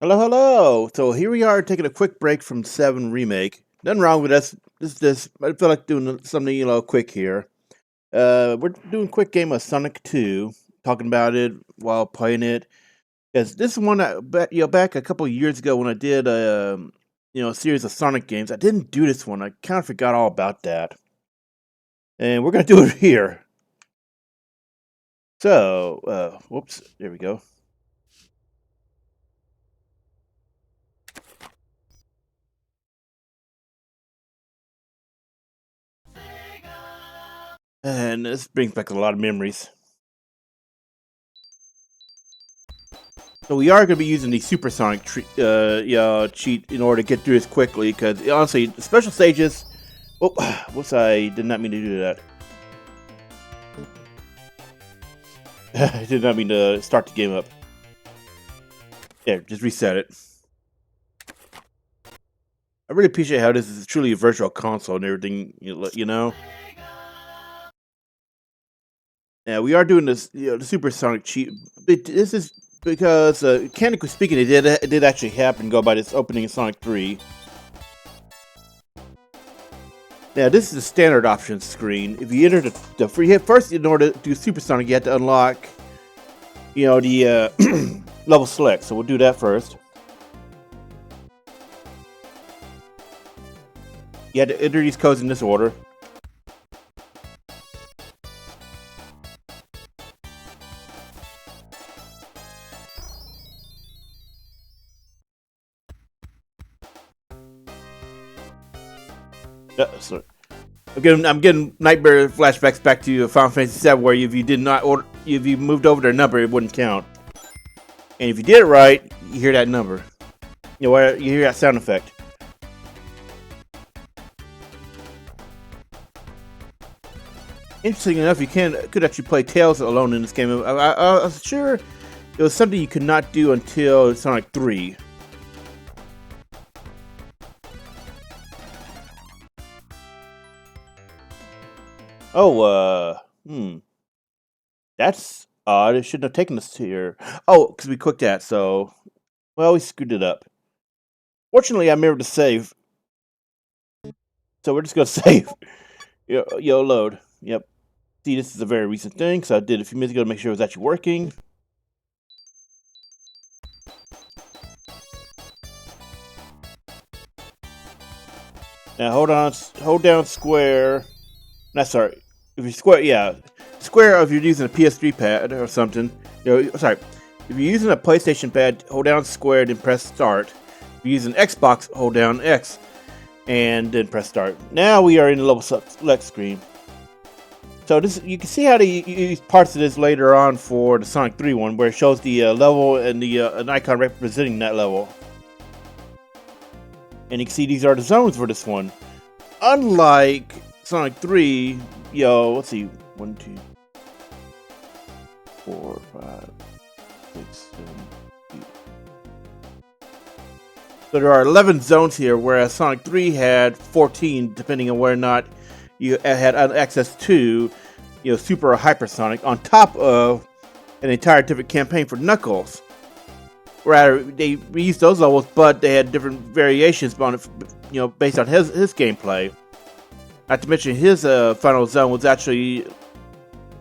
Hello, hello. So here we are taking a quick break from 7 Remake. Nothing wrong with us. This. I feel like doing something, quick here. We're doing a quick game of Sonic 2, talking about it while playing it. Because this is one back a couple of years ago when I did a series of Sonic games. I didn't do this one. I kind of forgot all about that. And we're gonna do it here. So, whoops, there we go. And this brings back a lot of memories. So we are going to be using the supersonic cheat in order to get through this quickly, because honestly, the special stages... Oh, whoops, I did not mean to do that. I did not mean to start the game up. There, just reset it. I really appreciate how this is truly a virtual console and everything, you know? Yeah, we are doing this, the supersonic cheat. This is because, mechanically speaking, it did actually happen, go by this opening of Sonic 3. Now, this is the standard options screen. If you enter the free first, in order to do supersonic, you have to unlock, the level select. So we'll do that first. You had to enter these codes in this order. Sorry. I'm getting nightmare flashbacks back to Final Fantasy VII, where if you did not order, if you moved over their number, it wouldn't count. And if you did it right, you hear that number. You hear that sound effect. Interesting enough, you could actually play Tails alone in this game. I was sure it was something you could not do until Sonic 3. Oh, that's odd. It shouldn't have taken us here. Oh, because we clicked that, so... Well, we screwed it up. Fortunately, I remembered to save. So we're just going to save. Load. Yep. See, this is a very recent thing, so I did a few minutes ago to make sure it was actually working. Now, hold down square. No, sorry. If you square, yeah. Square if you're using a PS3 pad or something. Sorry. If you're using a PlayStation pad, hold down square, then press start. If you're using Xbox, hold down X, and then press start. Now we are in the level select screen. So you can see how they use parts of this later on for the Sonic 3 one, where it shows the level and the an icon representing that level. And you can see these are the zones for this one. Unlike Sonic 3, let's see, 1, 2, 4, 5, 6, 7, 8. So there are 11 zones here, whereas Sonic 3 had 14, depending on whether or not you had access to, Super or Hypersonic, on top of an entire different campaign for Knuckles. Rather, they reused those levels, but they had different variations on it, based on his gameplay. Not to mention his final zone was actually,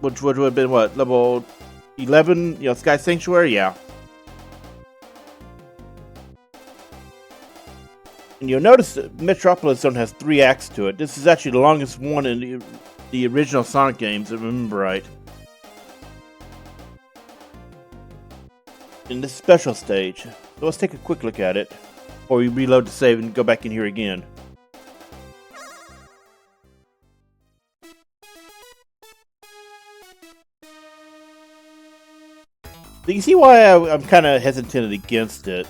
which would have been what, level 11, Sky Sanctuary, yeah. And you'll notice that Metropolis Zone has 3 acts to it. This is actually the longest one in the original Sonic games, if I remember right. In this special stage. So let's take a quick look at it, or we reload the save and go back in here again. So you see why I'm kind of hesitant against it.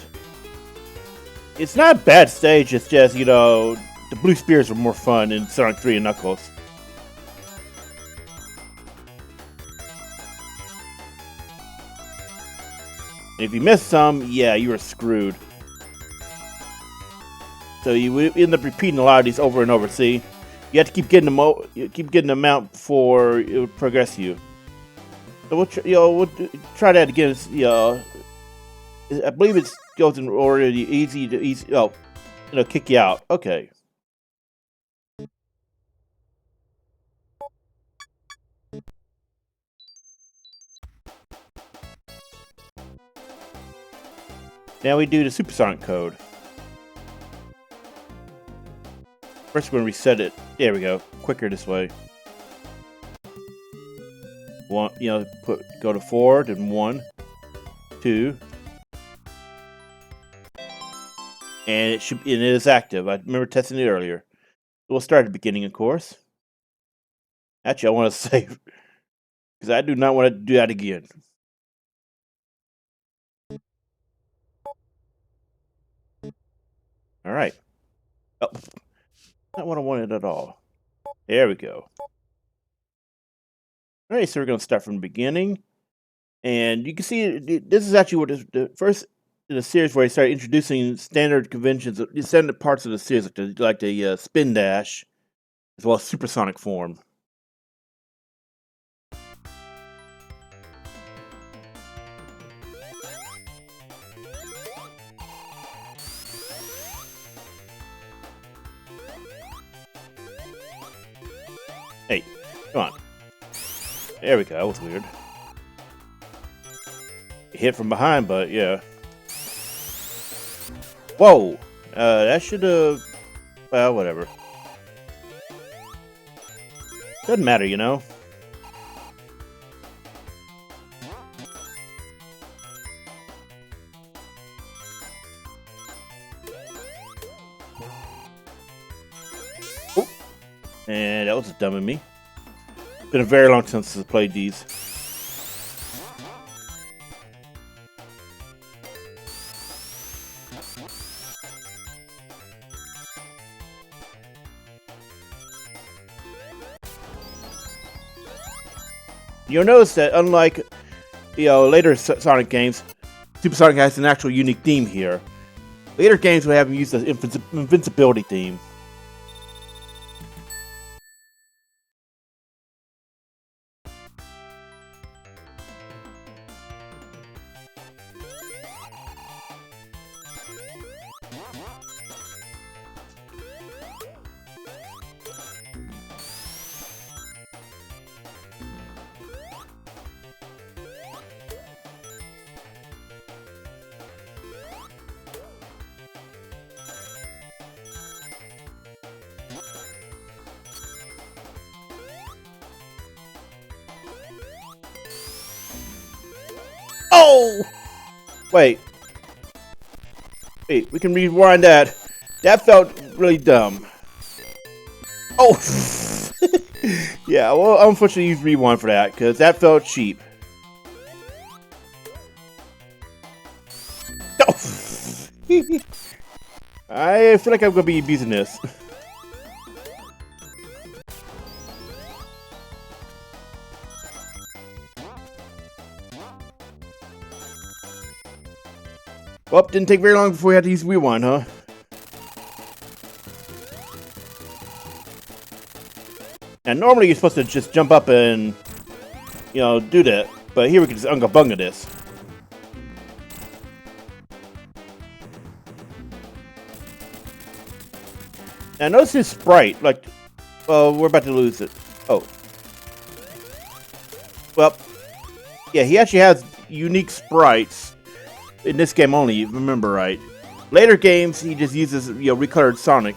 It's not a bad stage, it's just, the blue spears were more fun in Sonic 3 and Knuckles. And if you miss some, yeah, you were screwed. So you end up repeating a lot of these over and over, see? You have to keep getting them out before it would progress you. So we'll try that again, I believe it goes in order of easy to easy. Oh, kick you out. Okay. Now we do the supersonic code. First, we're gonna reset it. There we go. Quicker this way. One, go to 4, then 1, 2, and it is active. I remember testing it earlier. We'll start at the beginning, of course. Actually, I want to save because I do not want to do that again. All right. Oh, not what I wanted at all. There we go. All right, so we're going to start from the beginning. And you can see this is actually what the first in the series where they started introducing standard conventions, standard parts of the series, like the spin dash, as well as supersonic form. Hey, come on. There we go. That was weird. Hit from behind, but yeah. Whoa! That should have... Well, whatever. Doesn't matter, you know? Oh. And that was dumb of me. Been a very long time since I played these. You'll notice that unlike later Sonic games, Super Sonic has an actual unique theme here. Later games would have him use the invincibility theme. Oh! Wait, we can rewind that. That felt really dumb. Oh! Yeah, well, unfortunately, use rewind for that, because that felt cheap. Oh! I feel like I'm going to be abusing this. Well, didn't take very long before we had to use rewind, huh? And normally you're supposed to just jump up and, do that. But here we can just unga-bunga this. Now notice his sprite, well, we're about to lose it. Oh. Well, yeah, he actually has unique sprites. In this game only, if I remember right. Later games, he just uses, recolored Sonic.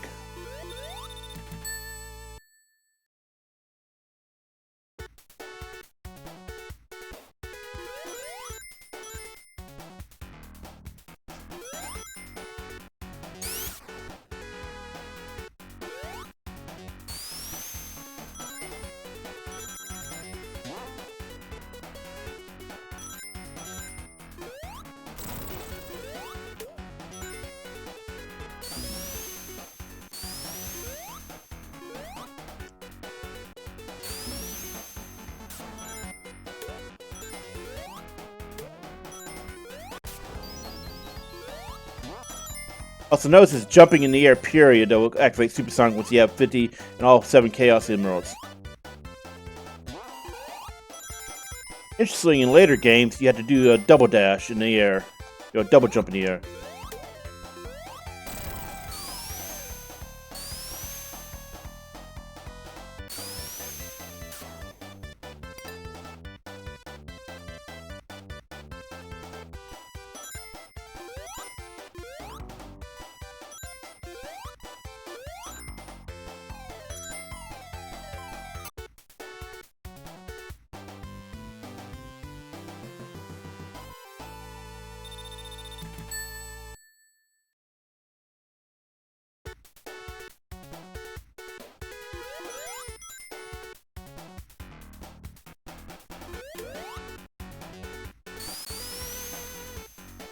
Also notice this jumping in the air period that will activate Supersonic once you have 50 and all 7 Chaos Emeralds. Interestingly, in later games, you had to do a double dash in the air. double jump in the air.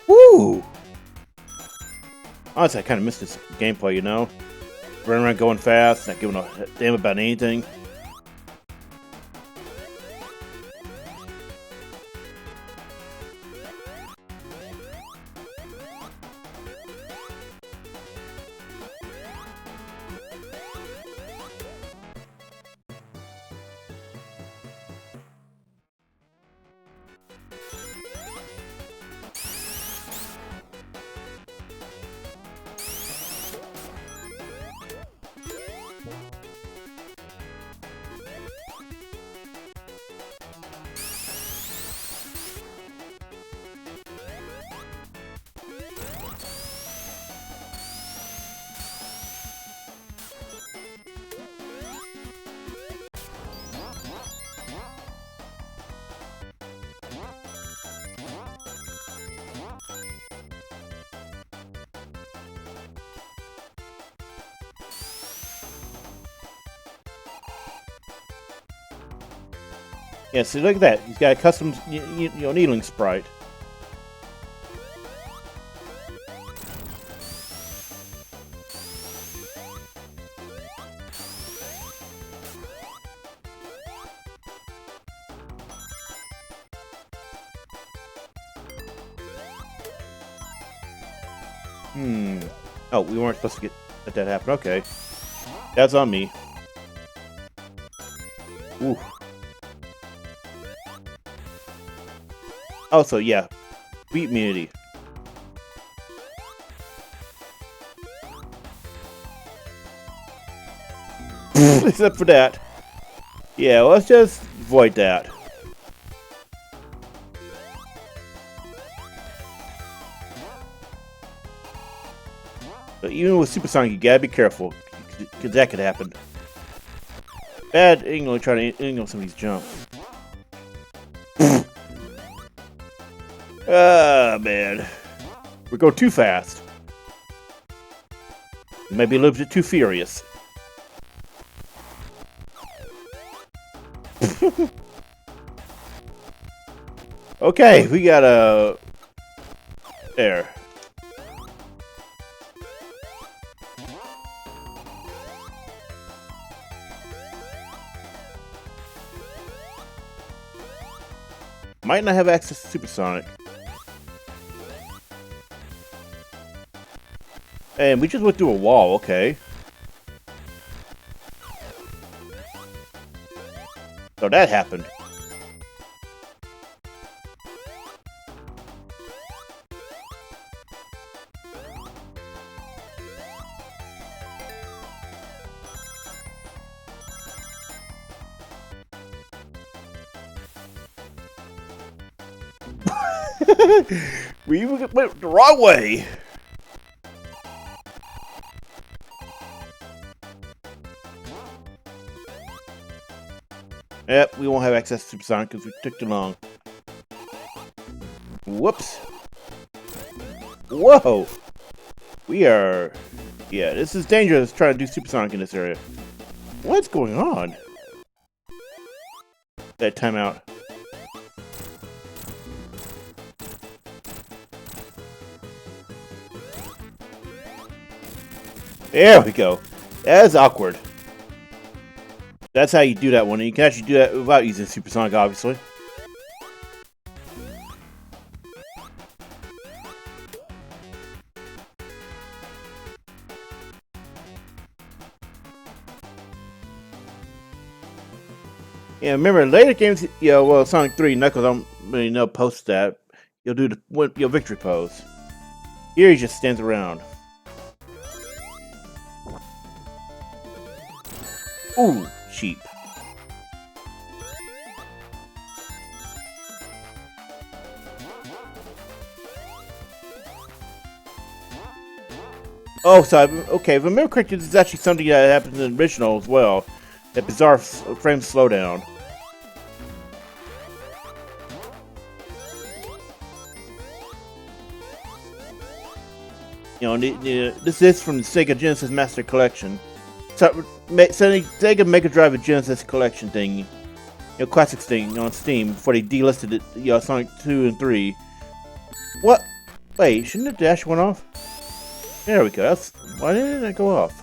Woo! Honestly, I kind of missed this gameplay, you know? Running around going fast, not giving a damn about anything. Yeah, see, look at that. He's got a custom, needling sprite. Oh, we weren't supposed to let that happen. Okay. That's on me. Ooh. Also, yeah. Beat immunity. Except for that. Yeah, let's just avoid that. But even with Supersonic, you gotta be careful, because that could happen. Bad England trying to angle some of these jumps. Ah, man. We're going too fast. We might be a little bit too furious. Okay, we got a... There. Might not have access to Supersonic. And we just went through a wall, okay. So that happened. We even went the wrong way. Yep, we won't have access to Supersonic because we took too long. Whoops. Whoa. We are... Yeah, this is dangerous trying to do Supersonic in this area. What's going on? That timeout. There we go. That's awkward. That's how you do that one. And you can actually do that without using Supersonic, obviously. Yeah, remember later games, well, Sonic 3, Knuckles, I don't really know post that. You'll do your victory pose. Here he just stands around. Ooh, cheap. Oh, so okay. If I remember correctly, this is actually something that happens in the original as well. That bizarre frame slowdown. You know, this is from the Sega Genesis Master Collection. So, Sega Mega Drive and Genesis Collection thing. You know, classics thing on Steam before they delisted it. You know, Sonic 2 and 3. What? Wait, shouldn't the dash went off? There we go. Why didn't it go off?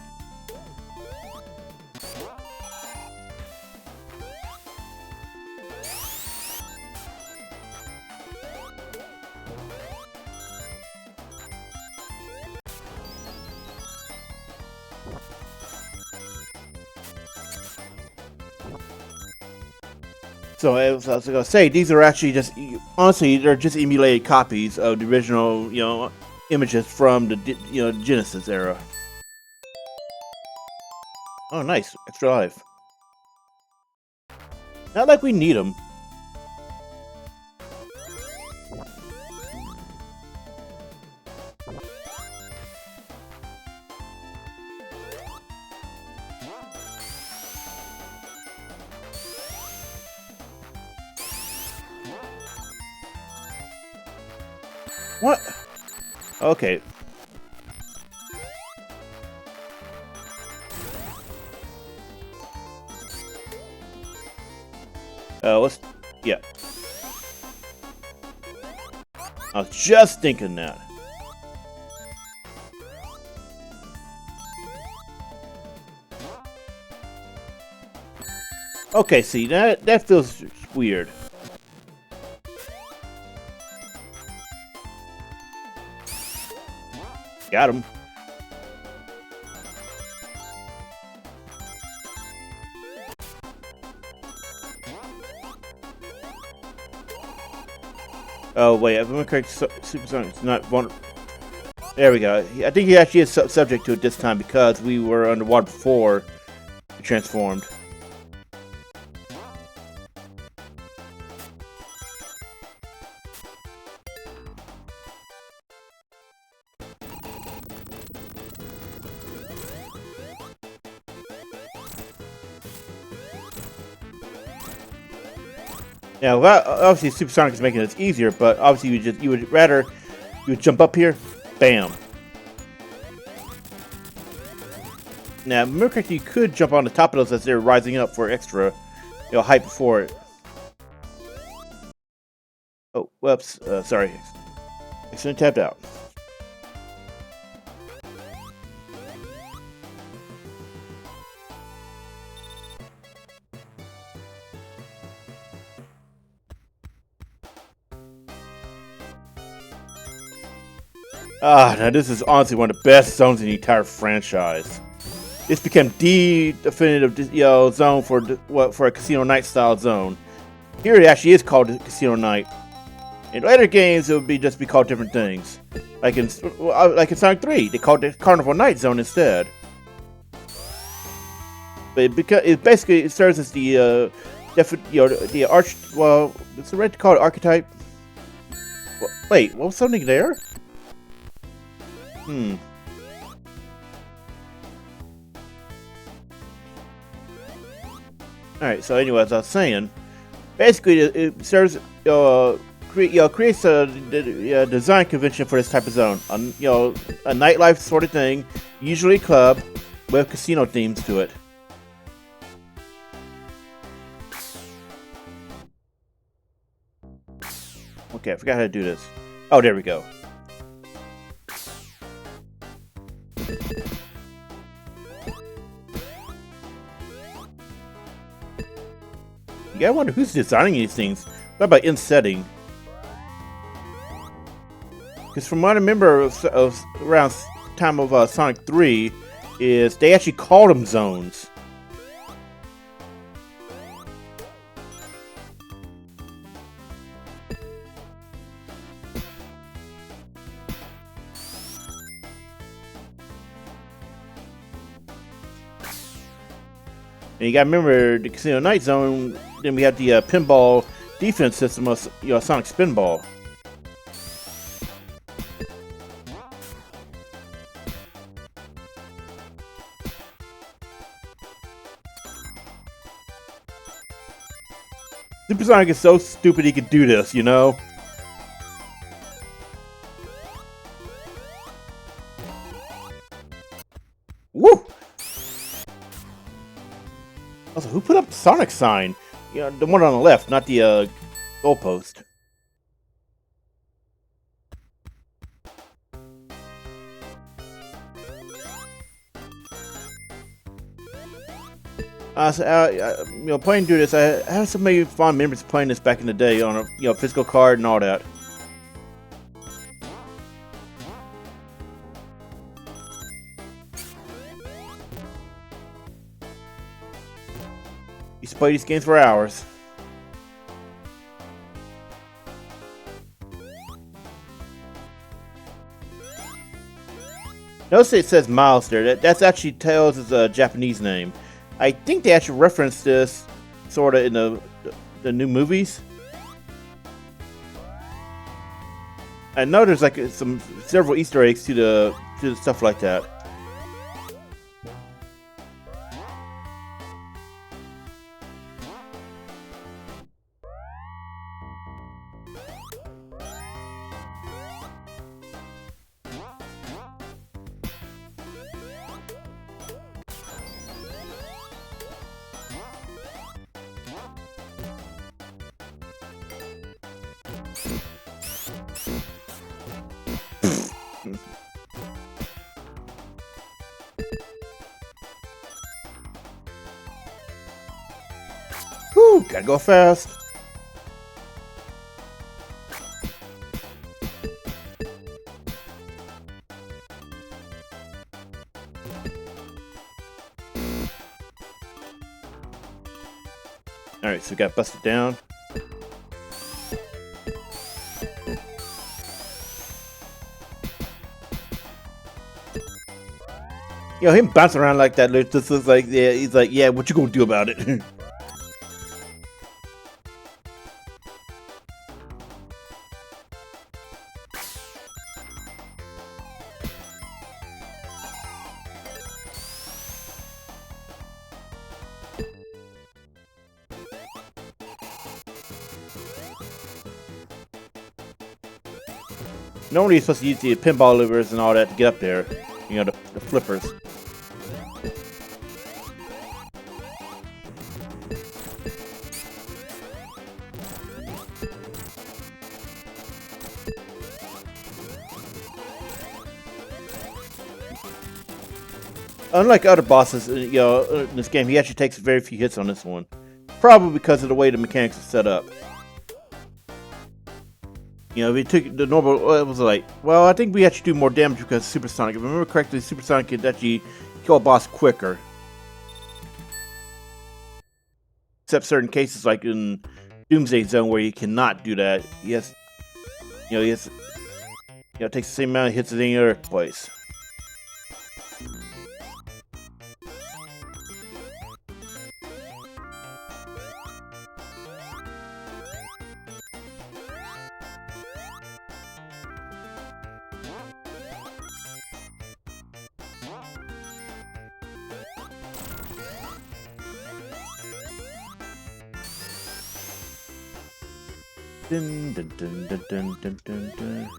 So as I was gonna say, these are actually just honestly they're just emulated copies of the original, you know, images from the Genesis era. Oh, nice, extra life. Not like we need them. What? Okay. Yeah. I was just thinking that. Okay, see, that feels weird. Got him. Oh wait, if I'm correct, Supersonic's not vulnerable. There we go. I think he actually is subject to it this time because we were underwater before he transformed. Now, obviously, Supersonic is making this easier, but obviously, you would jump up here, bam. Now, remember correctly, you could jump on the top of those as they're rising up for extra, height before it. Oh, whoops, sorry, accidentally tapped out. Now this is honestly one of the best zones in the entire franchise. This became the definitive, zone for a Casino Night style zone. Here it actually is called Casino Night. In later games, it would just be called different things. Like in Sonic 3, they called it Carnival Night Zone instead. But it serves as the it's the right to call it archetype. Wait, what was something there? Alright, so anyway, as I was saying, basically it serves creates a design convention for this type of zone. A nightlife sort of thing, usually a club with casino themes to it. Okay, I forgot how to do this. Oh, there we go. You gotta wonder who's designing these things. What about in setting? Because from what I remember of around time of Sonic 3, is they actually called them zones. And you gotta remember the Casino Night Zone. Then we have the pinball defense system of Sonic Spinball. Super Sonic is so stupid he could do this, you know? Woo! Also, who put up the Sonic sign? Yeah, the one on the left, not the goalpost. Playing through this, I have so many fond memories of playing this back in the day on a physical card and all that. Used to play these games for hours. Notice it says Miles there. That's actually Tails' Japanese name. I think they actually referenced this sort of in the new movies. I know there's like several Easter eggs to the stuff like that. Whew, gotta go fast. Alright, so we got busted down. Him bouncing around like that, just looks like, yeah, he's like, yeah, what you gonna do about it? Normally you're supposed to use the pinball levers and all that to get up there. The flippers. Unlike other bosses, in this game, he actually takes very few hits on this one. Probably because of the way the mechanics are set up. If he took the normal, it was like, well, I think we actually do more damage because Super Sonic. If I remember correctly, Super Sonic could actually kill a boss quicker. Except certain cases, like in Doomsday Zone, where you cannot do that. It takes the same amount of hits as any other place. Dun, dun, dun, dun, dun, dun, dun, dun.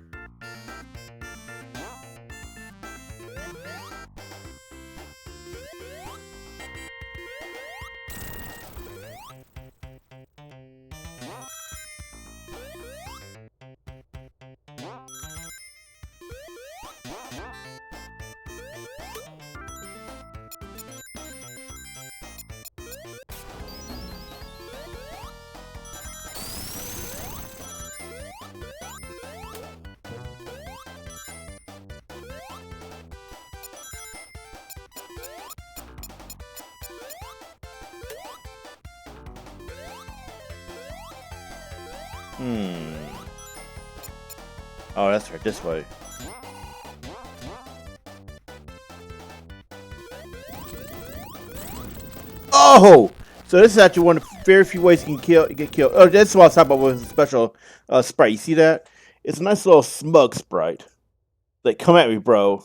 Oh, that's right, this way. Oh! So this is actually one of the very few ways you can get killed. Oh, that's what I was talking about with the special sprite. You see that? It's a nice little smug sprite. Like, come at me, bro.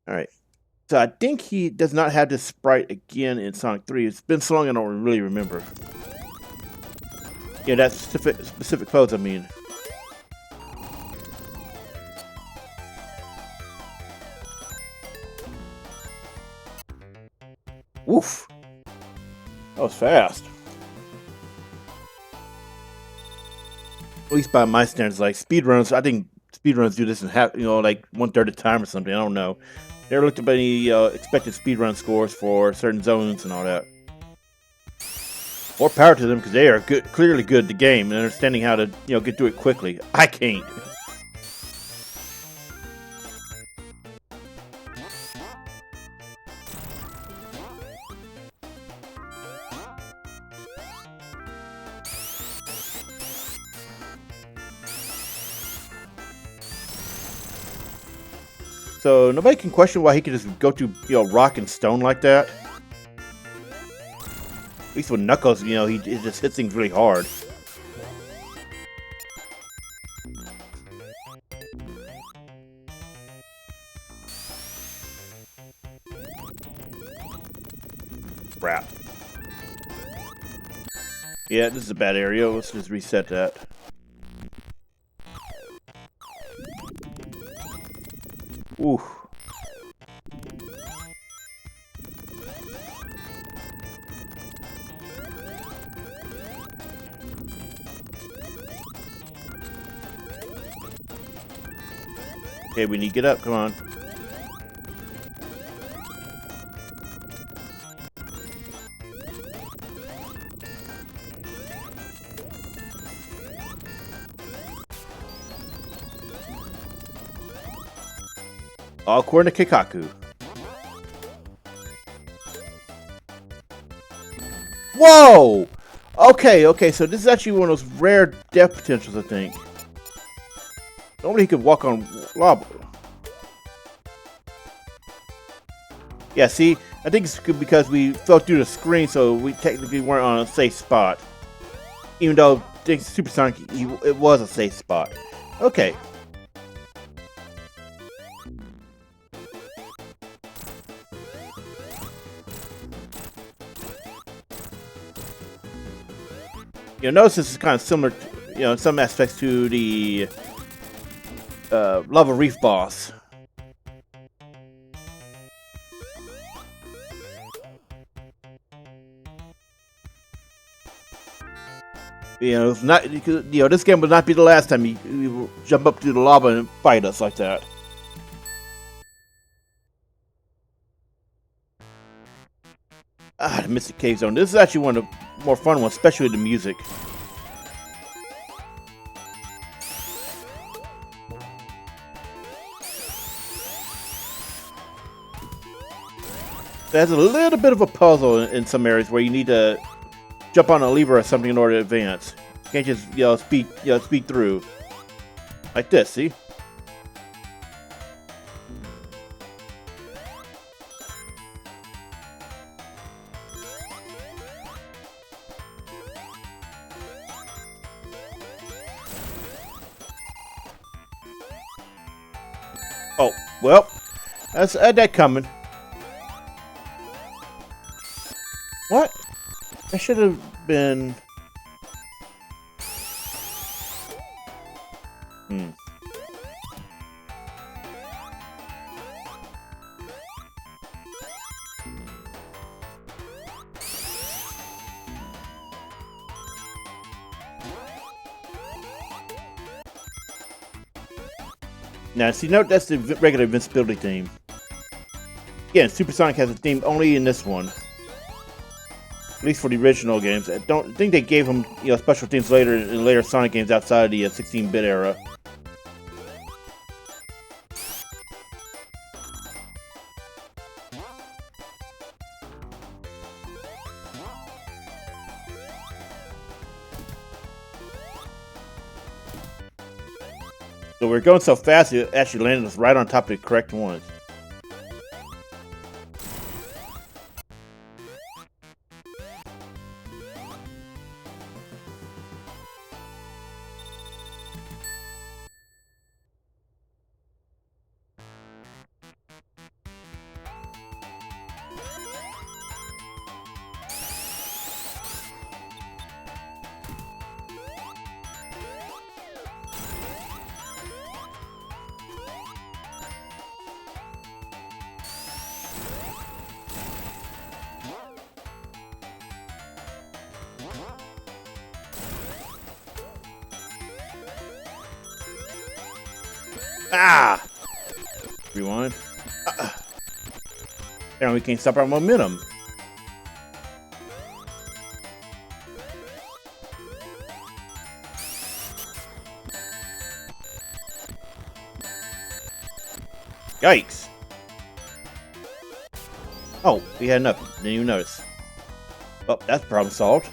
Alright. So I think he does not have this sprite again in Sonic 3. It's been so long I don't really remember. Yeah, that specific pose, I mean. Woof. That was fast. At least by my standards, like speedruns, I think speedruns do this in half, like 1/3 of the time or something. I don't know. Never looked up any expected speedrun scores for certain zones and all that. More power to them because they are clearly good at the game and understanding how to, get through it quickly. I can't. So nobody can question why he could just go through, rock and stone like that. At least with Knuckles, he just hits things really hard. Crap. Yeah, this is a bad area. Let's just reset that. Ooh. Okay, we need to get up. Come on. All according to Kikaku. Whoa! Okay, so this is actually one of those rare death potentials, I think. Nobody could walk on lava. Yeah, see? I think it's good because we fell through the screen, so we technically weren't on a safe spot. Even though, thanks to Supersonic, it was a safe spot. Okay. Notice this is kind of similar, in some aspects to the Lava Reef boss. It's not, this game will not be the last time you jump up to the lava and fight us like that. The Mystic Cave Zone. This is actually one of the more fun ones, especially the music. There's a little bit of a puzzle in some areas where you need to jump on a lever or something in order to advance. You can't just speed through like this. See? Oh well, that's that coming. What? I should have been. Now, see, note that's the regular invincibility theme. Again, Supersonic has a theme only in this one. At least for the original games. I don't think they gave him, special themes later in later Sonic games outside of the 16-bit era. So we're going so fast, it actually landed us right on top of the correct ones. Ah! Rewind. And we can't stop our momentum. Yikes! Oh, we had nothing. Didn't even notice. Oh, that's problem solved.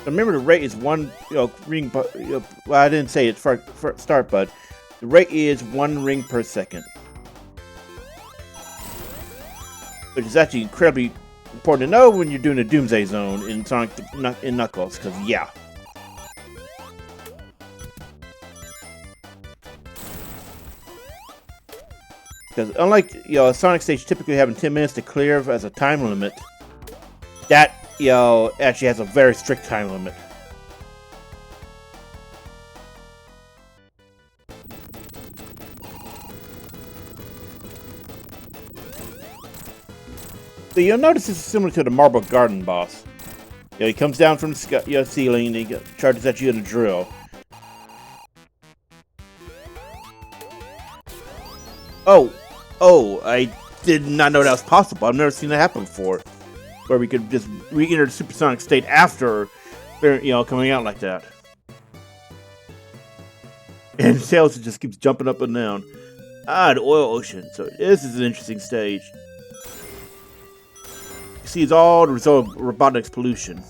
Remember, the rate is one, ring. Well, I didn't say it for start, but the rate is 1 ring per second, which is actually incredibly important to know when you're doing a Doomsday Zone in Sonic in Knuckles. Because yeah, because unlike a Sonic stage typically having 10 minutes to clear as a time limit, that actually has a very strict time limit. So you'll notice this is similar to the Marble Garden boss. He comes down from the sky, ceiling and he charges at you in a drill. Oh, I did not know that was possible. I've never seen that happen before. Where we could just re-enter the supersonic state after, coming out like that. And Tails just keeps jumping up and down. Ah, the oil ocean. So this is an interesting stage. You see, it's all the result of robotics pollution.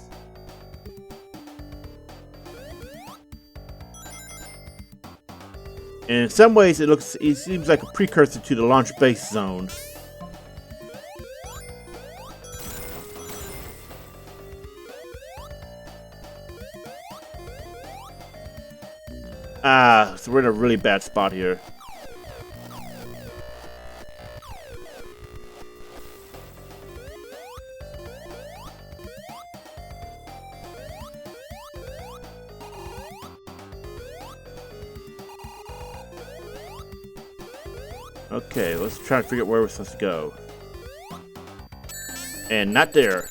And in some ways, it seems like a precursor to the launch base zone. Ah, so we're in a really bad spot here. Okay, let's try to figure out where we're supposed to go. And not there.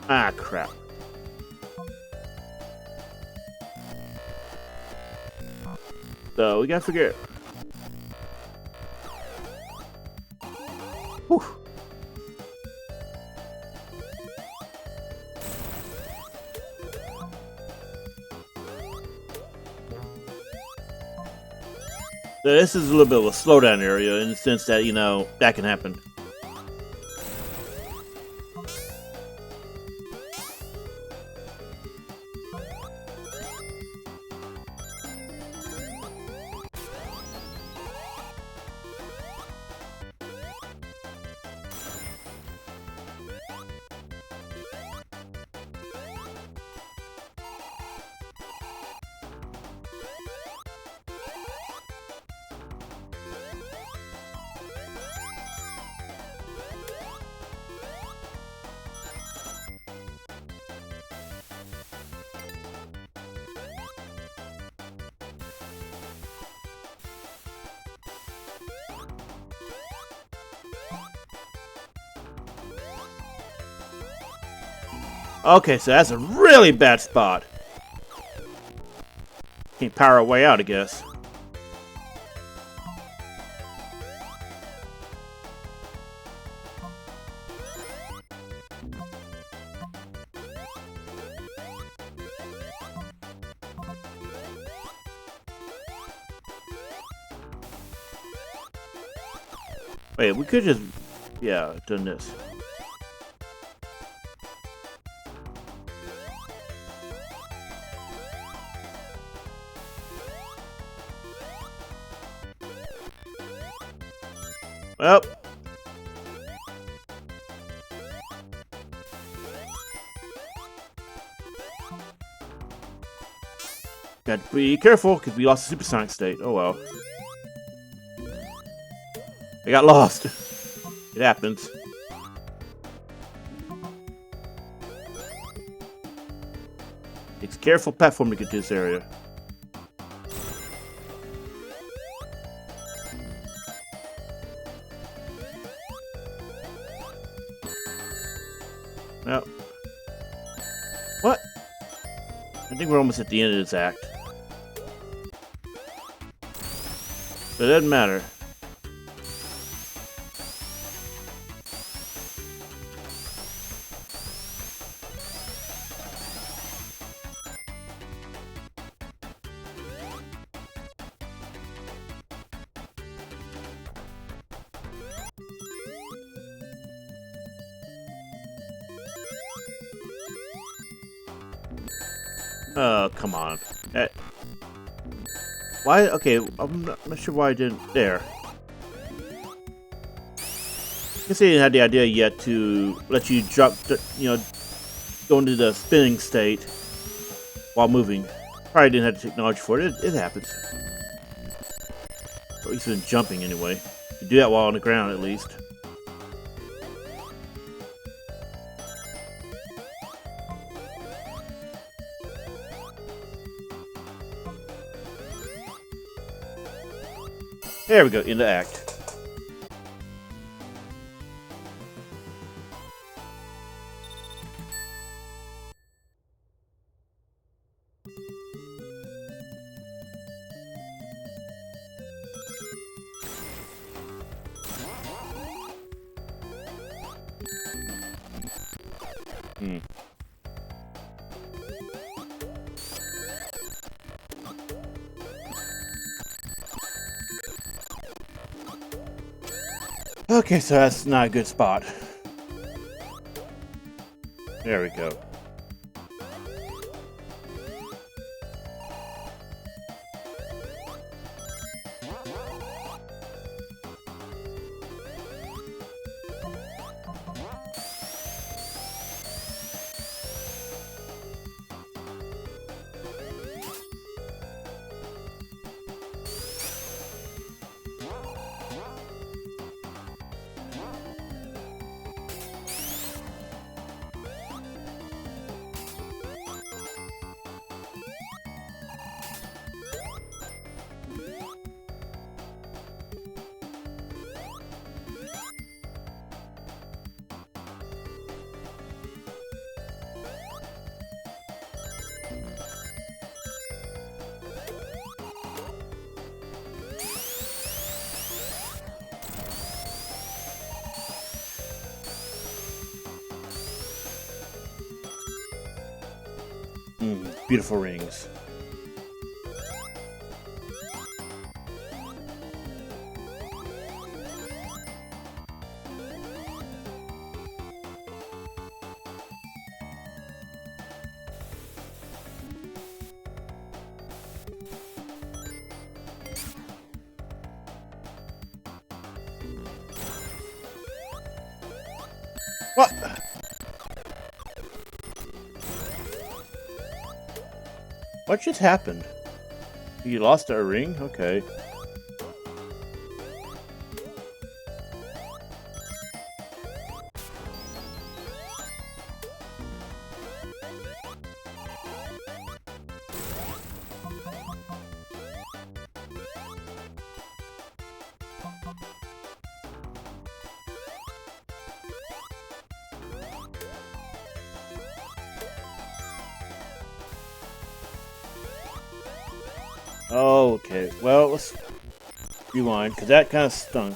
Ah, crap. So, we gotta figure it. Whew. So this is a little bit of a slowdown area in the sense that, that can happen. Okay, so that's a really bad spot. Can't power our way out, I guess. Wait, we could just, yeah, done this. Well. Got to be careful, because we lost the supersonic state. Oh well. I got lost. It happens. It's a careful platform to get to this area. Well. What? I think we're almost at the end of this act. But it doesn't matter. Oh, come on. Why? Okay, I'm not sure why I didn't. There. I guess they didn't have the idea yet to let you drop, go into the spinning state while moving. Probably didn't have the technology for it. It happens. Or at least been jumping anyway. You do that while on the ground at least. There we go, in the act. Okay, so that's not a good spot. There we go. Beautiful rings. What? What just happened? You lost a ring? Okay. Oh, okay. Well, let's rewind, because that kind of stunk.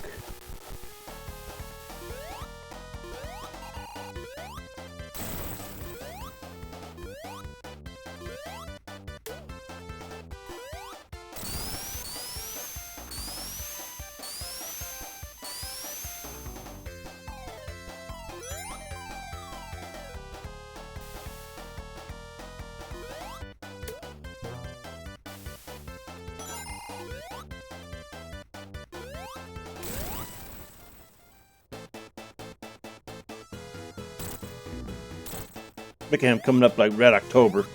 Look at him coming up like Red October.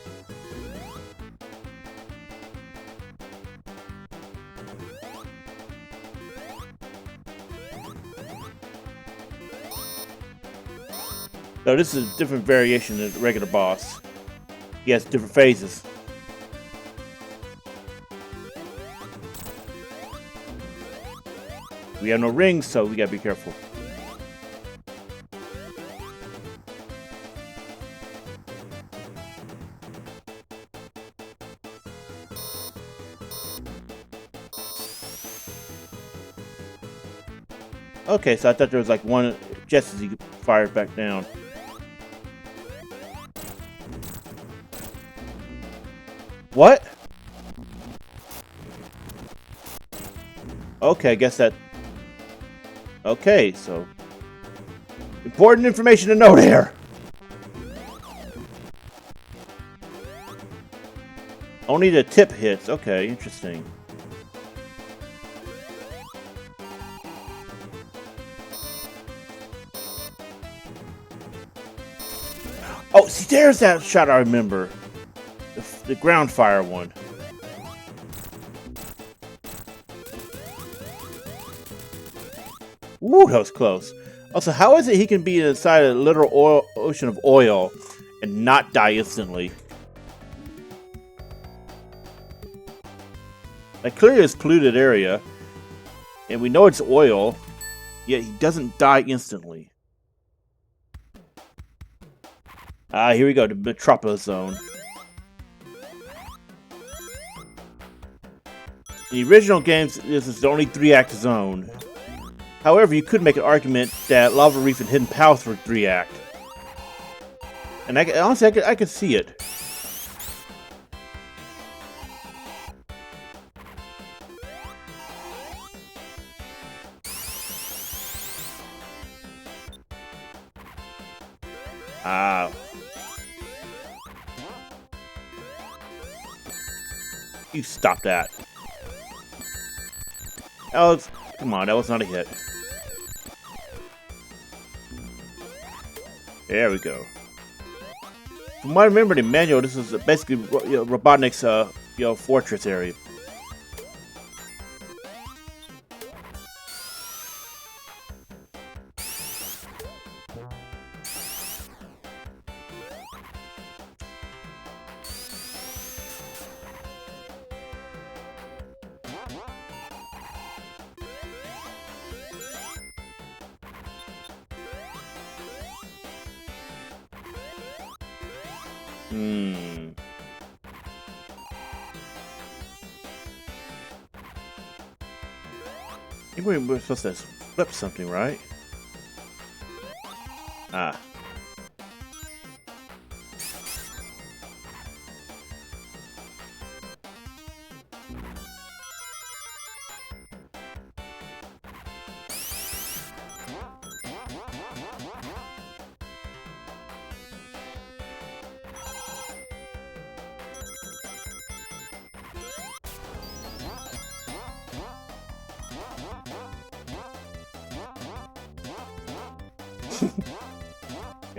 So this is a different variation of the regular boss. He has different phases. We have no rings, so we gotta be careful. Okay, so I thought there was like one just as he fired back down. What? Okay, I guess that... Okay, so... Important information to know there! Only the tip hits. Okay, interesting. Oh, see, there's that shot I remember. The ground fire one. Ooh, that was close. Also, how is it he can be inside a literal ocean of oil and not die instantly? Like, clearly it's a polluted area, and we know it's oil, yet he doesn't die instantly. Ah, here we go, the Metropolis Zone. In the original games, this is the only 3-act zone. However, you could make an argument that Lava Reef and Hidden Palace were 3-act. And honestly, I could see it. Ah. You stop that. Oh, come on, that was not a hit. There we go. From what I remember in the manual, this is basically Robotnik's fortress area. I think we're supposed to flip something, right? Ah.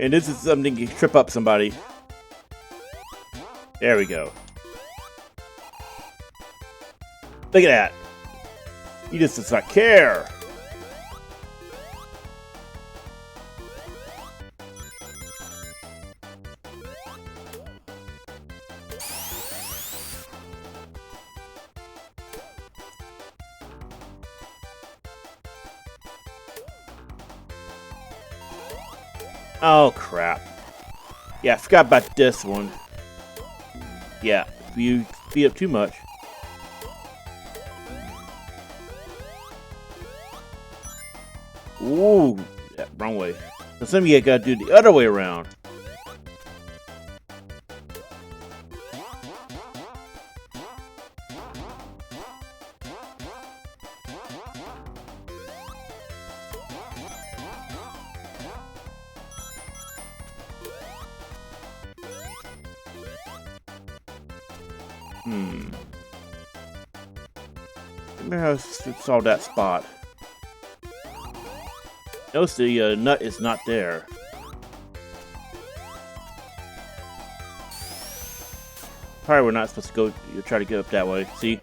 And this is something you can trip up somebody. There we go. Look at that. He just does not care. Oh, crap. Yeah, I forgot about this one. Yeah, if you speed up too much. Ooh, yeah, wrong way. So some of you gotta do the other way around. Remember how I saw that spot. Notice the nut is not there. probably we're not supposed to go. You try to get up that way. See?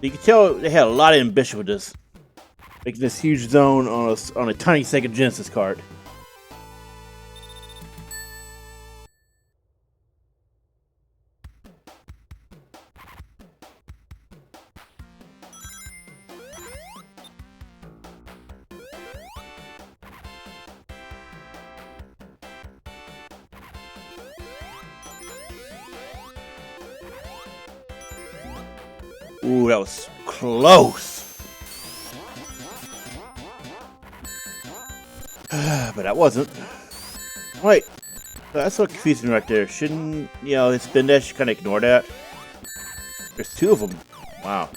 You can tell they had a lot of ambition with this, making this huge zone on a tiny Sega Genesis card. Ooh, that was close. But that wasn't. Wait, that's so confusing right there. Shouldn't, his spin dash kind of ignore that? There's two of them. Wow.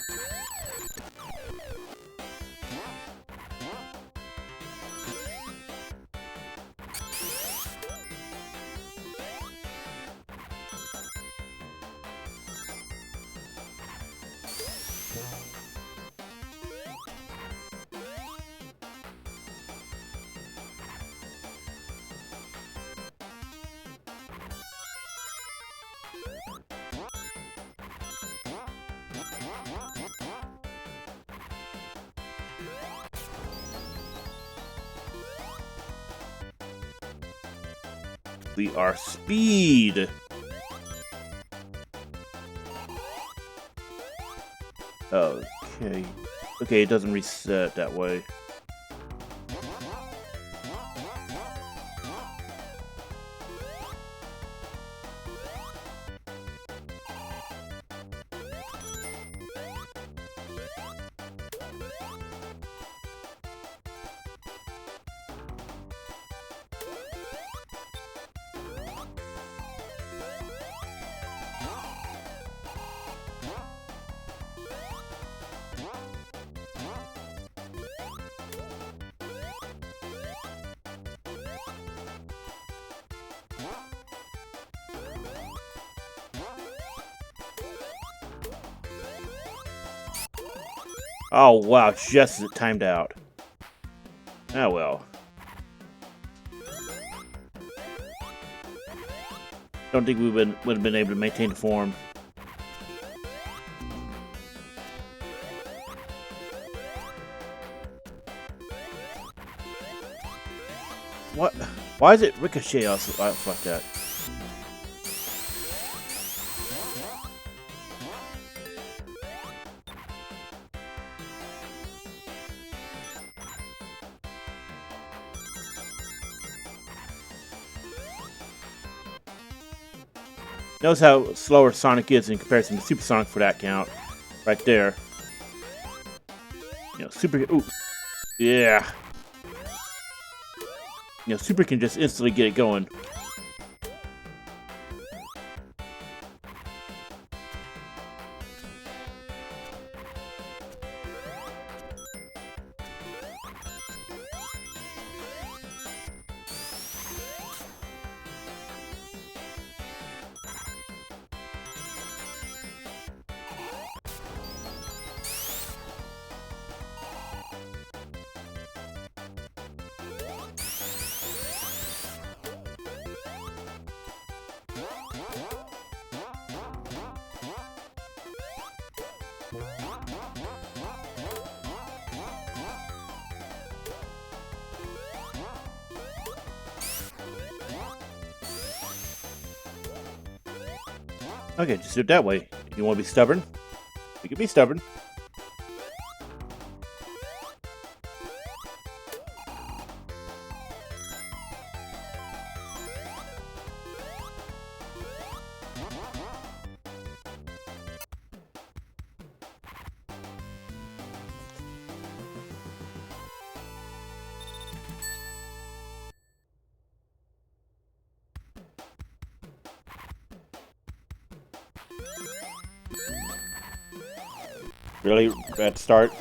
We are speed. Okay. Okay, it doesn't reset that way. Oh wow, just as it timed out. Oh well. Don't think we would have been able to maintain the form. What? Why is it ricochet us like that? Notice how slower Sonic is in comparison to Super Sonic for that count. Right there. Super... Ooh. Yeah. Super can just instantly get it going. Okay, just do it that way. If you want to be stubborn, you can be stubborn. Really bad start.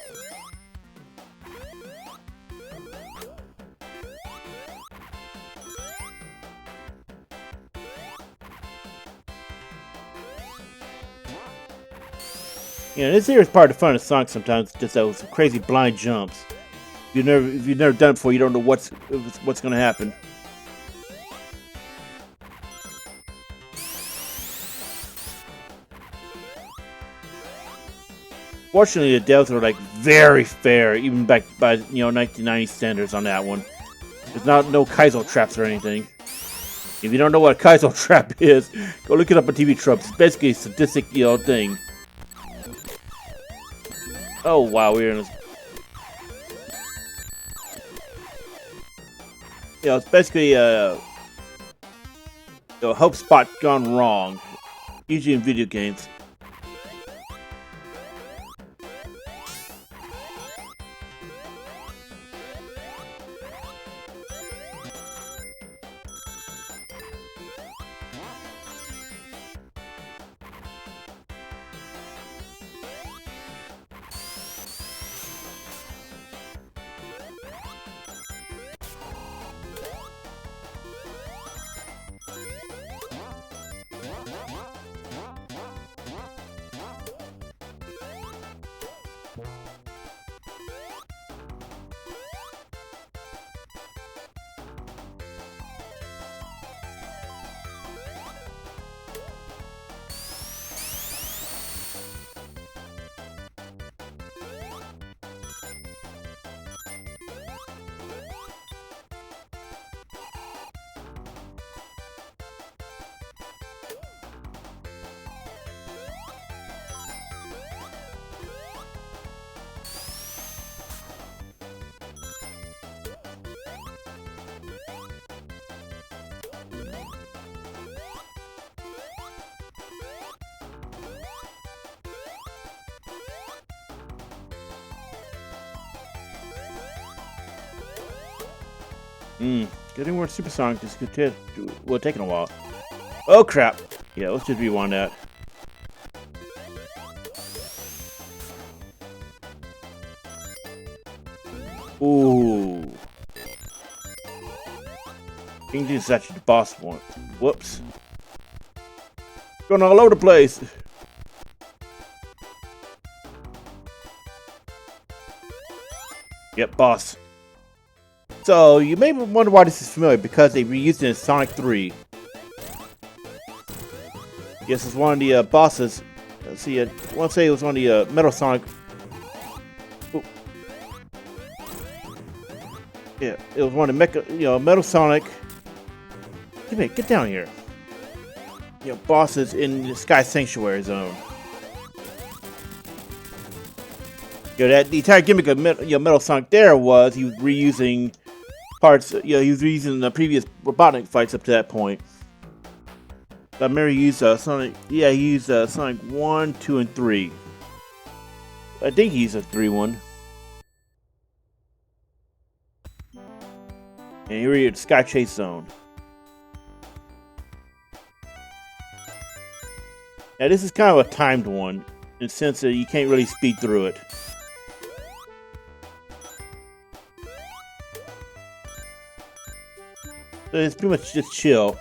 You know, this here is part of the fun of Sonic sometimes, just those crazy blind jumps. If you've never done it before, you don't know what's going to happen. Fortunately, the devs are like very fair, even back by 1990 standards on that one. There's no Kaizo traps or anything. If you don't know what a Kaizo trap is, go look it up on TV Tropes. It's basically a sadistic thing. Oh wow, we're in this. It's basically a hope spot gone wrong. Usually in video games. Getting more supersonic is good. Well, taking a while. Oh crap! Yeah, let's just rewind that. Ooh. King is actually the boss one. Whoops. Going all over the place. Yep, boss. So, you may wonder why this is familiar, because they reused it in Sonic 3. Yes, it's one of the bosses. Let's see, I want to say it was one of the Metal Sonic. Ooh. Yeah, it was one of the Metal Sonic. Get down here. Bosses in the Sky Sanctuary Zone. That the entire gimmick of Metal Sonic there was he was reusing parts. He was reusing the previous Robotnik fights up to that point. I remember he used Sonic. Yeah, he used Sonic 1, 2, and 3. I think he used a 3 one. And here we are at Sky Chase Zone. Now this is kind of a timed one, in the sense that you can't really speed through it. So it's pretty much just chill.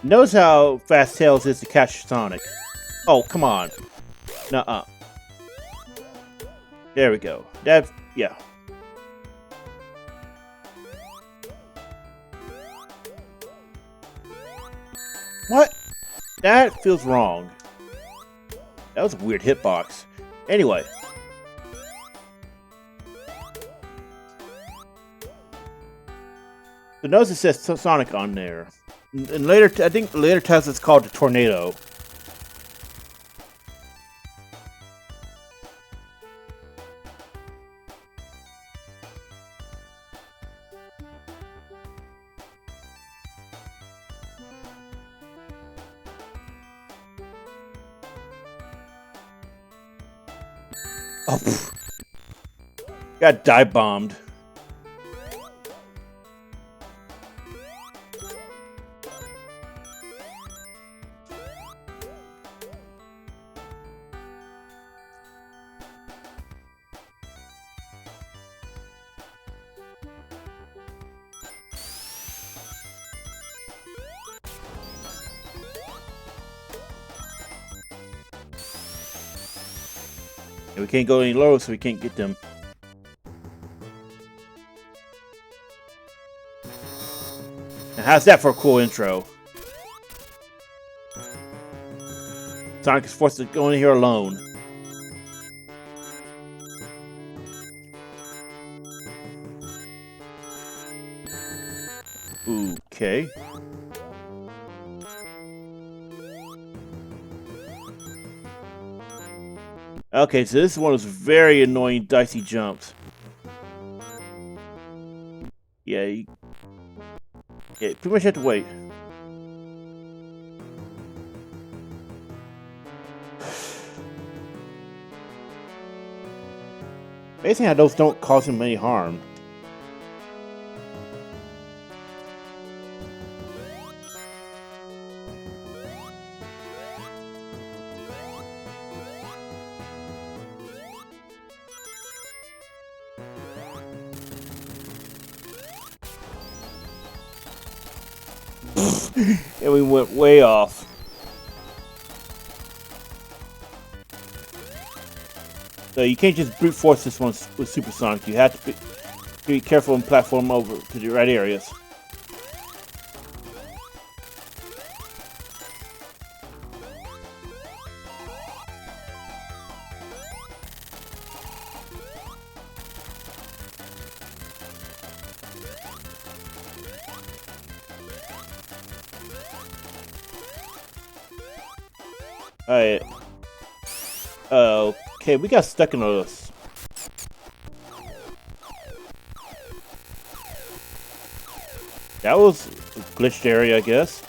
Knows how fast Tails is to catch Sonic. Oh, come on. Nuh-uh. There we go. Yeah. What? That feels wrong. That was a weird hitbox. Anyway. So notice it says Sonic on there. And later, I think later tests it's called the Tornado. Oh, pfft. Got dive bombed. And we can't go any lower, so we can't get them. Now, how's that for a cool intro? Sonic is forced to go in here alone. Okay. Okay, so this is one of those very annoying dicey jumps. Yeah, you pretty much have to wait. Amazing how those don't cause him any harm. And we went way off. So you can't just brute force this one with Supersonic. You have to be careful and platform over to the right areas. Alright. Okay, we got stuck in this. That was a glitched area, I guess.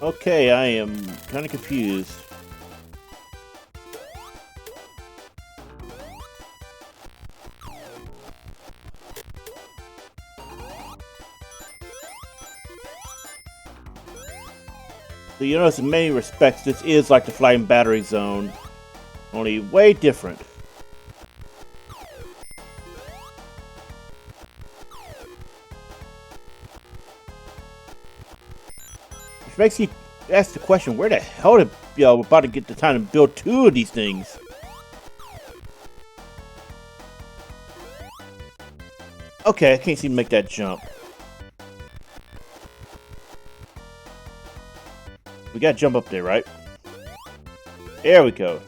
Okay, I am kind of confused. So you notice in many respects this is like the Flying Battery Zone, only way different. Which makes you ask the question, where the hell did y'all about to get the time to build two of these things? Okay, I can't seem to make that jump. We gotta jump up there, right? There we go.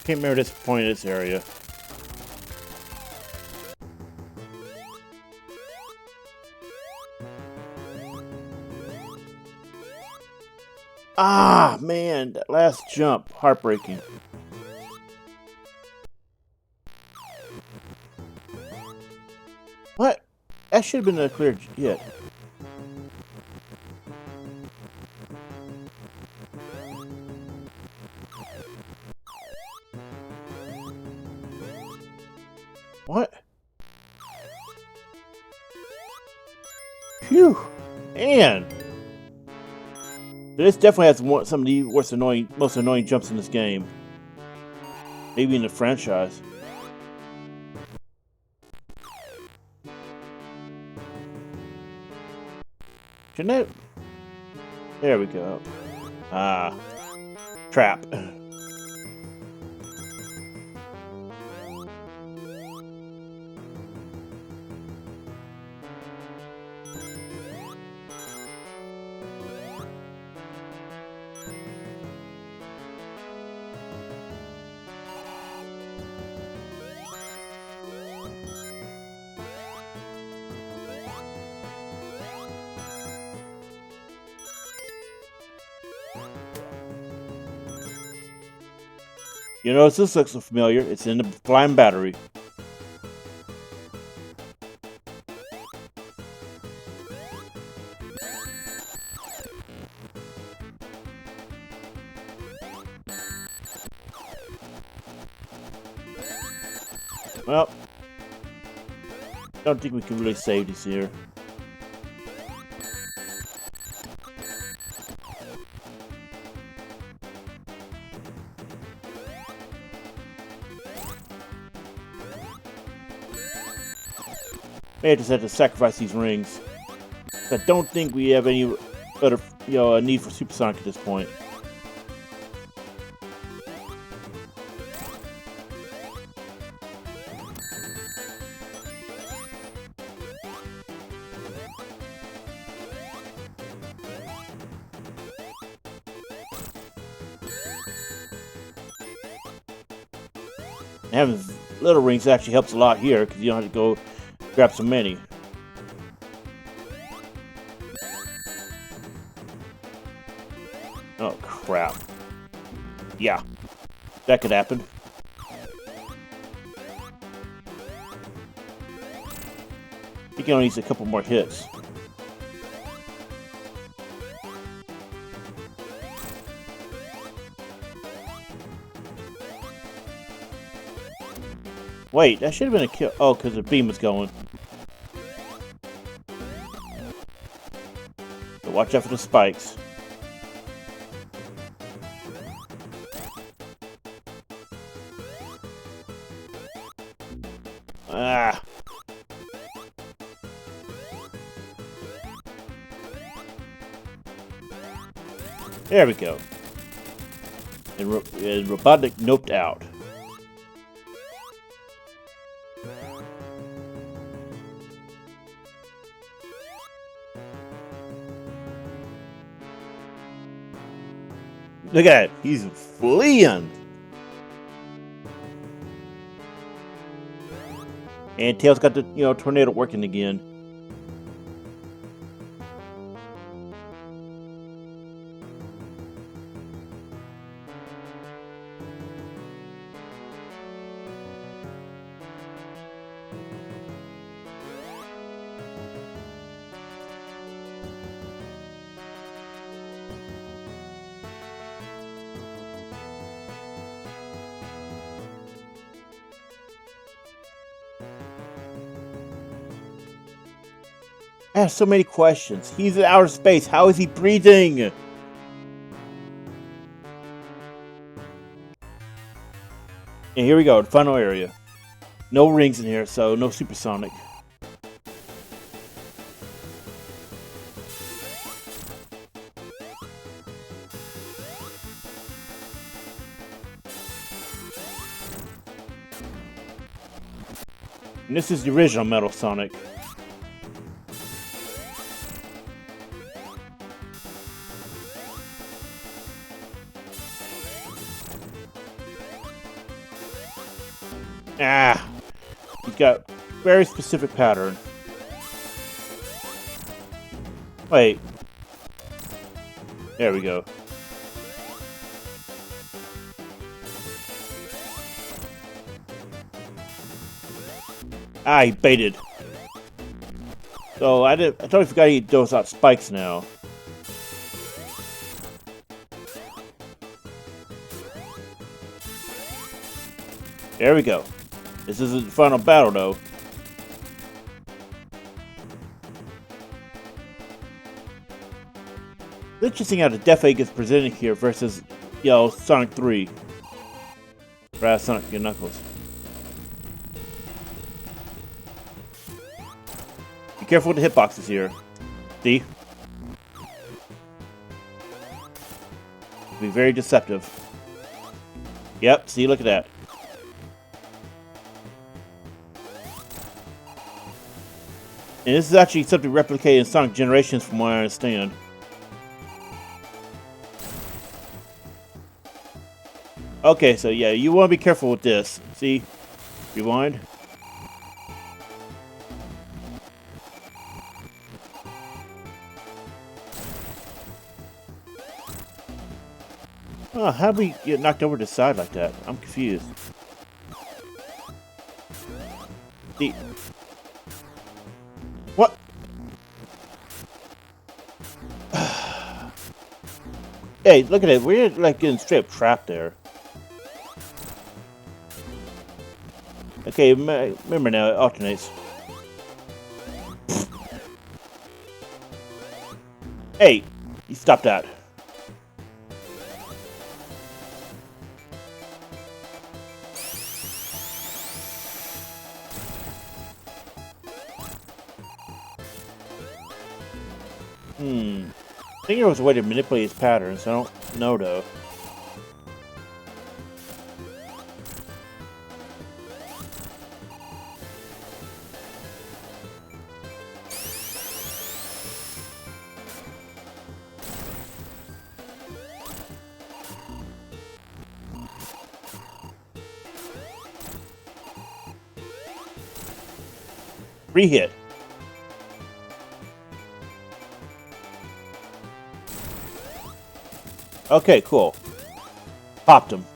Can't remember this point of this area. Ah, man, that last jump, heartbreaking. What? That should have been a clear hit. What? Phew! Man! This definitely has some of the most annoying jumps in this game. Maybe in the franchise. Shouldn't it? There we go. Ah. Trap. You notice this looks so familiar. It's in the flying battery. Well, don't think we can really save these here. May just have to sacrifice these rings. I don't think we have any other, need for supersonic at this point. And having little rings actually helps a lot here because you don't have to go grab so many. Oh crap. Yeah, that could happen. He can only use a couple more hits. Wait, that should have been a kill. Oh, because the beam was going. So watch out for the spikes. Ah. There we go. And Robotic noped out. Look at it, he's fleeing. And Tails got the tornado working again. I have so many questions. He's in outer space. How is he breathing? And here we go, the final area. No rings in here, so no supersonic. And this is the original Metal Sonic. Ah, he's got very specific pattern. Wait. There we go. Ah, he baited. So I totally forgot he throws out spikes now. There we go. This isn't the final battle, though. It's interesting how the Death Egg is presented here versus, Sonic 3. Rather Sonic and Knuckles. Be careful with the hitboxes here. See? Be very deceptive. Yep, see, look at that. And this is actually something replicated in Sonic Generations from what I understand. Okay, so yeah, you want to be careful with this. See? Rewind. Oh, how do we get knocked over to the side like that? I'm confused. See? What? Hey, look at it. We're like getting straight up trapped there. Okay, remember now, it alternates. Hey, you stop that. I think there was a way to manipulate his patterns. I don't know though. Re-hit. Okay, cool. Popped him.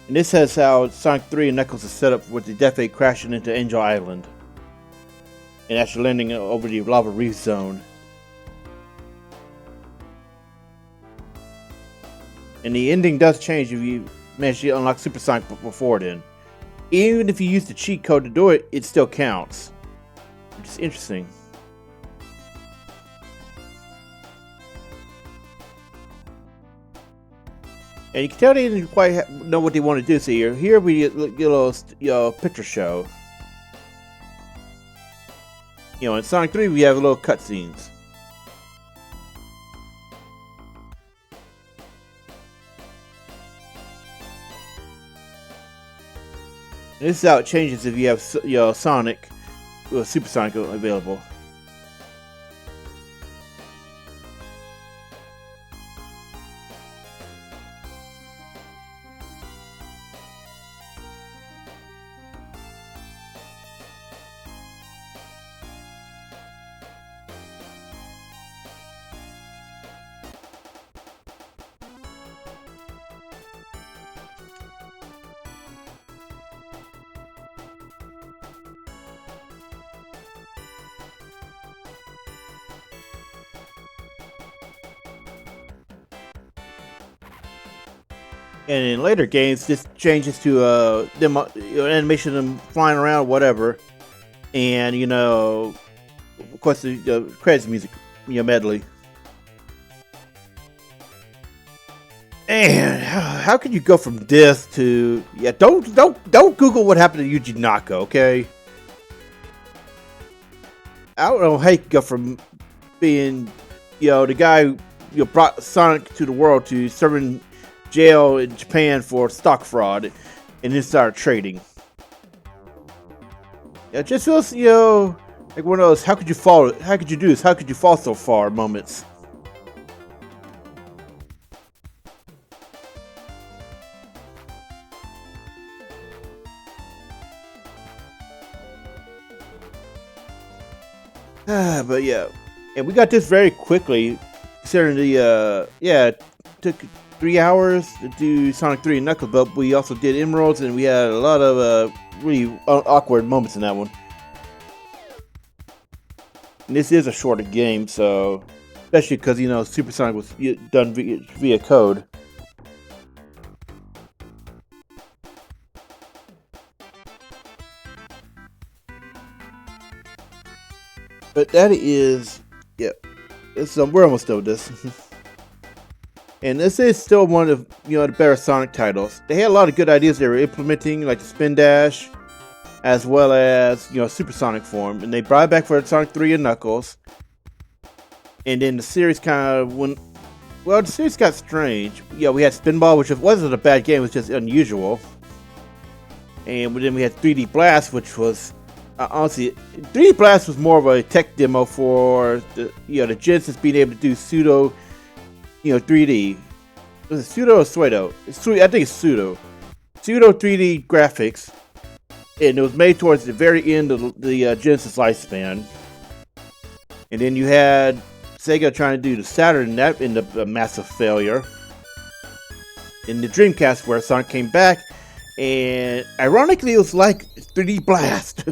And this is how Sonic 3 and Knuckles is set up with the Death Egg crashing into Angel Island. And actually landing over the Lava Reef Zone. And the ending does change if you manage to unlock Super Sonic before then. Even if you use the cheat code to do it, it still counts. Which is interesting. And you can tell they didn't quite know what they want to do. So here we get a little picture show. In Sonic 3 we have little cutscenes. And this is how it changes if you have Sonic with Super Sonic available. And in later games, this changes to them animation of them flying around, whatever, and of course the credits music, medley. And how can you go from this to don't Google what happened to Yuji Naka, okay? I don't know how you can go from being the guy who brought Sonic to the world to serving jail in Japan for stock fraud and then started trading. It just feels like one of those how could you do this, how could you fall so far moments. But yeah, and we got this very quickly considering it took 3 hours to do Sonic 3 and Knuckles, but we also did Emeralds, and we had a lot of really awkward moments in that one. And this is a shorter game, so especially because Supersonic was done via code. But that is, yeah, we're almost done with this. And this is still one of the better Sonic titles. They had a lot of good ideas they were implementing, like the spin dash, as well as supersonic form, and they brought it back for Sonic 3 and Knuckles. And then the series kind of the series got strange. Yeah, we had Spinball, which wasn't a bad game; it was just unusual. And then we had 3D Blast, which was honestly 3D Blast was more of a tech demo for the the Genesis being able to do pseudo 3D. Was it pseudo or pseudo? I think it's pseudo 3D graphics, and it was made towards the very end of the Genesis lifespan. And then you had Sega trying to do the Saturn, and that ended up a massive failure. In the Dreamcast, where Sonic came back, and ironically, it was like 3D Blast.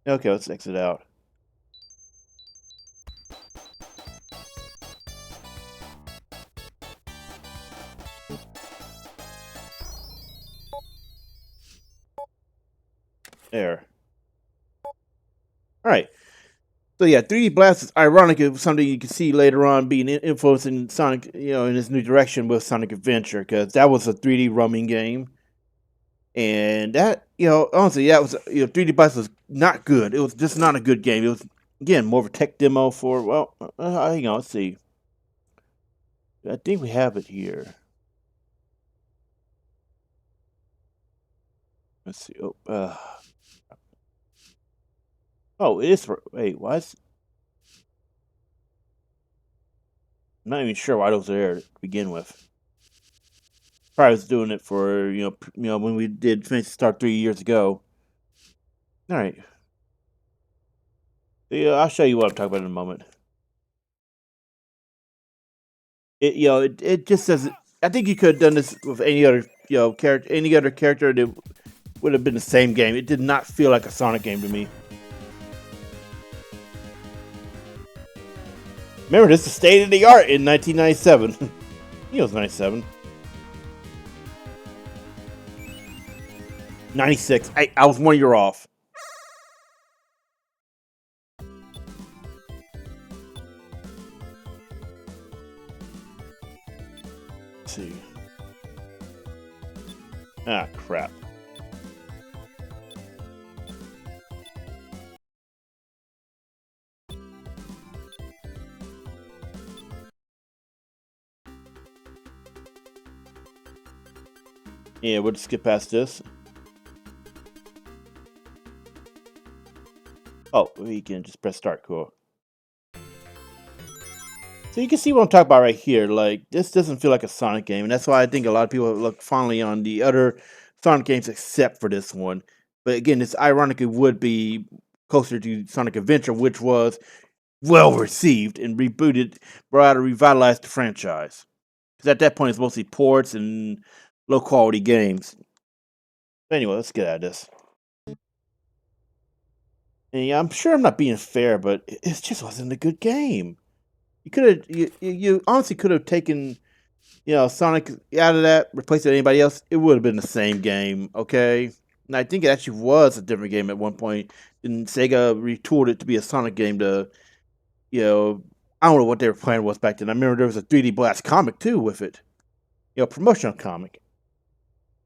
Okay, let's exit out. There. Alright. So yeah, 3D Blast is ironic. It was something you can see later on being influencing Sonic, in his new direction with Sonic Adventure, because that was a 3D roaming game. And that, honestly, that was, 3D Blast was not good. It was just not a good game. It was, again, more of a tech demo for, well, hang on, let's see. I think we have it here. Let's see. Oh, it is. Wait, why is? I'm not even sure why those are there to begin with. Probably was doing it for when we did Fantasy Star 3 years ago. All right. Yeah, I'll show you what I'm talking about in a moment. It just doesn't. I think you could have done this with any other character, that would have been the same game. It did not feel like a Sonic game to me. Remember, this is state of the art in 1997. It was 97. 96. I was 1 year off. Let's see. Ah, crap. Yeah, we'll just skip past this. Oh, we can just press start. Cool. So you can see what I'm talking about right here. Like, this doesn't feel like a Sonic game, and that's why I think a lot of people look fondly on the other Sonic games except for this one. But again, this ironically would be closer to Sonic Adventure, which was well received and rebooted, brought out to revitalize the franchise. Because at that point, it's mostly ports and low quality games. But anyway, let's get out of this. And yeah, I'm sure I'm not being fair, but it just wasn't a good game. You could have, you honestly could have taken, Sonic out of that, replaced it with anybody else. It would have been the same game, okay? And I think it actually was a different game at one point. And Sega retooled it to be a Sonic game to, I don't know what their plan was back then. I remember there was a 3D Blast comic too with it, promotional comic.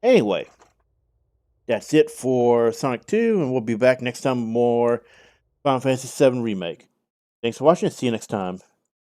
Anyway, that's it for Sonic 2, and we'll be back next time with more Final Fantasy VII Remake. Thanks for watching. See you next time.